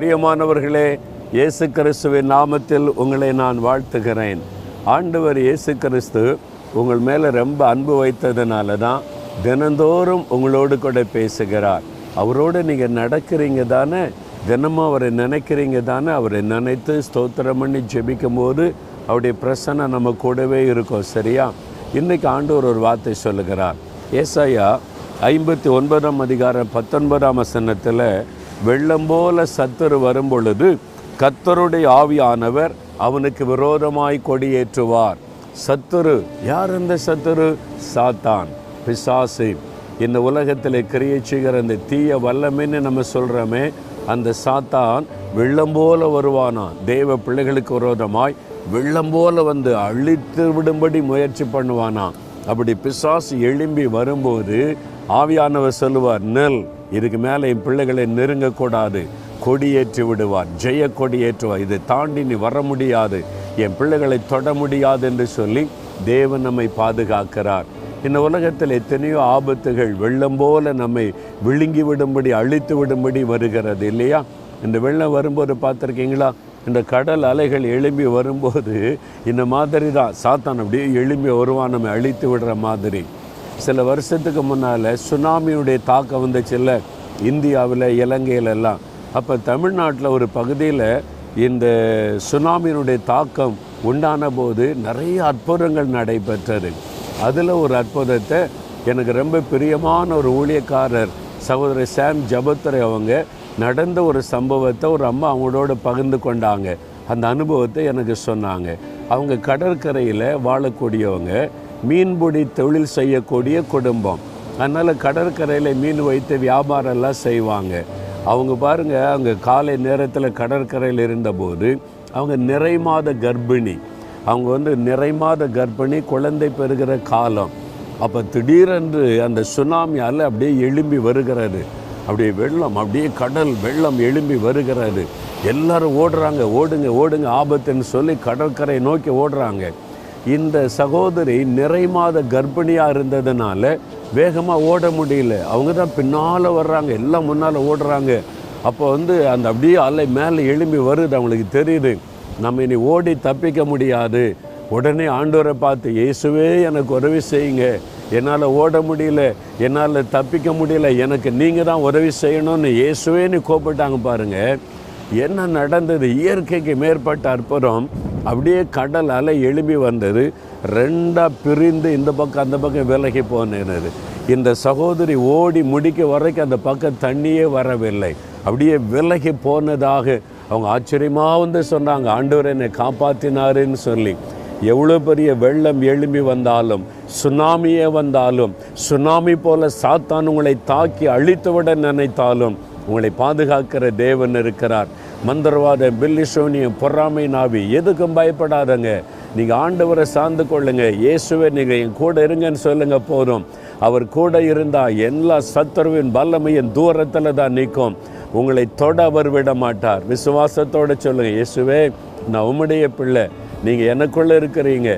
பிரியமானவர்களே, இயேசு கிறிஸ்துவின் நாமத்தில் உங்களை நான் வாழ்த்துகிறேன். ஆண்டவர் இயேசு கிறிஸ்து உங்கள் மேலே ரொம்ப அன்பு வைத்ததுனால தான் தினந்தோறும் உங்களோடு கூட பேசுகிறார். அவரோடு நீங்கள் நடக்கிறீங்க தானே, தினமும் அவரை நினைக்கிறீங்க தானே. அவரை நினைத்து ஸ்தோத்திரம் பண்ணி ஜெபிக்கும் போது அவருடைய பிரசன்னம் நம்ம கூடவே இருக்கும். சரியா? இன்றைக்கி ஆண்டவர் ஒரு வார்த்தை சொல்லுகிறார். ஏசாயா 59 அதிகாரம் 19 வசனத்தில், வெள்ளம் போல சத்துரு வரும்பொழுது கர்த்தருடைய ஆவியானவர் அவனுக்கு விரோதமாய் கொடியேற்றுவார். சத்துரு யார்? இந்த சத்துரு சாத்தான், பிசாசு. இந்த உலகத்தில் கிரியை செய்கிற அந்த தீய வல்லமைன்னு நம்ம சொல்கிறோமே, அந்த சாத்தான் வெள்ளம் போல வருவானா. தேவ பிள்ளைகளுக்கு விரோதமாய் வெள்ளம் போல வந்து அழித்து விடும்படி முயற்சி பண்ணுவானா. அப்படி பிசாசு எழும்பி வரும்போது ஆவியானவர் சொல்லுவார், நெல், இதுக்கு மேலே என் பிள்ளைகளை நெருங்கக்கூடாது, கொடியேற்றி விடுவார், ஜெய கொடியேற்றுவார். இதை தாண்டி நீ வர முடியாது, என் பிள்ளைகளை தொட முடியாது என்று சொல்லி தேவன் நம்மை பாதுகாக்கிறார். இந்த உலகத்தில் எத்தனையோ ஆபத்துகள் வெள்ளம் போல நம்மை விழுங்கி விடும்படி அழித்து விடும்படி வருகிறது இல்லையா? இந்த வெள்ளம் வரும்போது பார்த்துருக்கீங்களா? இந்த கடல் அலைகள் எழும்பி வரும்போது இந்த மாதிரி தான் சாத்தான் அப்படியே எழும்பி வருவான், நம்ம அழித்து விடுற மாதிரி. சில வருஷத்துக்கு முன்னால் சுனாமியுடைய தாக்கம் வந்துச்சுல்ல, இந்தியாவில் இலங்கையிலெல்லாம். அப்போ தமிழ்நாட்டில் ஒரு பகுதியில் இந்த சுனாமியினுடைய தாக்கம் உண்டான போது நிறைய அற்புதங்கள் நடைபெற்றது. அதில் ஒரு அற்புதத்தை எனக்கு ரொம்ப பிரியமான ஒரு ஊழியக்காரர் சகோதரர் சாம் ஜபத்துரை அவங்க நடந்த ஒரு சம்பவத்தை ஒரு அம்மா அவங்களோட பகிர்ந்து கொண்டாங்க. அந்த அனுபவத்தை எனக்கு சொன்னாங்க. அவங்க கடற்கரையில் வாழக்கூடியவங்க, மீன்பிடி தொழில் செய்யக்கூடிய குடும்பம். அதனால் கடற்கரையில் மீன் வைத்து வியாபாரம்லாம் செய்வாங்க. அவங்க பாருங்கள், அவங்க காலை நேரத்தில் கடற்கரையில் இருந்தபோது அவங்க நிறைமாத கர்ப்பிணி. அவங்க நிறைமாத கர்ப்பிணி, குழந்தை பெறுகிற காலம். அப்போ திடீரென்று அந்த சுனாமியால் அப்படியே எழும்பி வருகிறது. அப்படியே வெள்ளம், அப்படியே கடல் வெள்ளம் எழும்பி வருகிறது. எல்லாரும் ஓடுறாங்க, ஓடுங்க ஓடுங்க ஆபத்துன்னு சொல்லி கடற்கரை நோக்கி ஓடுறாங்க. இந்த சகோதரி நிறைமாத கர்ப்பிணியாக இருந்ததுனால வேகமாக ஓட முடியல. அவங்க தான் பின்னால் வர்றாங்க, எல்லாம் முன்னால் ஓடுறாங்க. அப்போ அந்த அப்படியே அலை மேலே எழும்பி வருது. அவங்களுக்கு தெரியுது, நம்ம இனி ஓடி தப்பிக்க முடியாது. உடனே ஆண்டவரை பார்த்து, இயேசுவே எனக்கு உதவி செய்யுங்க, என்னால் ஓட முடியல, என்னால் தப்பிக்க முடியல, எனக்கு நீங்கள் தான் உதவி செய்யணும்னு இயேசுவேன்னு கூப்பிட்டாங்க. பாருங்கள் என்ன நடந்தது. இயற்கைக்கு மேற்பட்ட அற்புதம். அப்படியே கடல் அலை எழும்பி வந்தது, ரெண்டாக பிரிந்து இந்த பக்கம் அந்த பக்கம் விலகி போனது. இந்த சகோதரி ஓடி முடிக்க வரைக்கும் அந்த பக்கம் தண்ணியே வரவில்லை, அப்படியே விலகி போனதாக அவங்க ஆச்சரியமாக சொன்னாங்க. ஆண்டவர் என்னை காப்பாற்றினாருன்னு சொல்லி. எவ்வளோ பெரிய வெள்ளம் எழும்பி வந்தாலும், சுனாமியே வந்தாலும், சுனாமி போல சாத்தான் உங்களை தாக்கி அழித்துவிட நினைத்தாலும் உங்களை பாதுகாக்கிற தேவன் இருக்கிறார். மந்திரவாதம், பில்லிசோனியம், பொறாமை நாவி எதுக்கும் பயப்படாதங்க. நீங்கள் ஆண்டவரை சார்ந்து கொள்ளுங்க. இயேசுவை நீங்கள் என் கூட இருங்கன்னு சொல்லுங்க போதும். அவர் கூட இருந்தால் எல்லா சத்துருவின் வல்லமையின் தூரத்தில் தான் நிற்கும். உங்களை தொட அவர் விட மாட்டார். விசுவாசத்தோடு சொல்லுங்கள், இயேசுவே நான் உம்முடைய பிள்ளை, நீங்கள் எனக்குள்ளே இருக்கிறீங்க,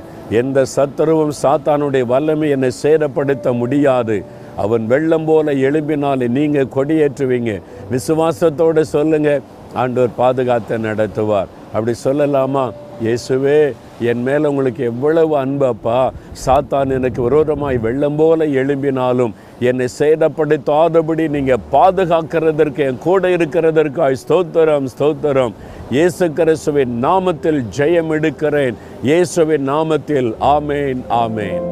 எந்த சத்துருவும் சாத்தானுடைய வல்லமை என்னை சேதப்படுத்த முடியாது. அவன் வெள்ளம் போல எழும்பினாலே நீங்கள் கொடியேற்றுவீங்க. விசுவாசத்தோடு சொல்லுங்கள், ஆண்டவர் பாதுகாத்து நடத்துவார். அப்படி சொல்லலாமா? இயேசுவே என் மேலே உங்களுக்கு எவ்வளவு அன்பு அப்பா. சாத்தான் எனக்கு விரோதமாய் வெள்ளம் போல எழும்பினாலும் என்னை சேதப்படுத்தாதபடி நீங்கள் பாதுகாக்கிறதற்கு, என் கூட இருக்கிறதற்கு ஸ்தோத்திரம் ஸ்தோத்திரம். இயேசு கிறிஸ்துவின் நாமத்தில் ஜெயம் எடுக்கிறேன். இயேசுவின் நாமத்தில் ஆமேன் ஆமேன்.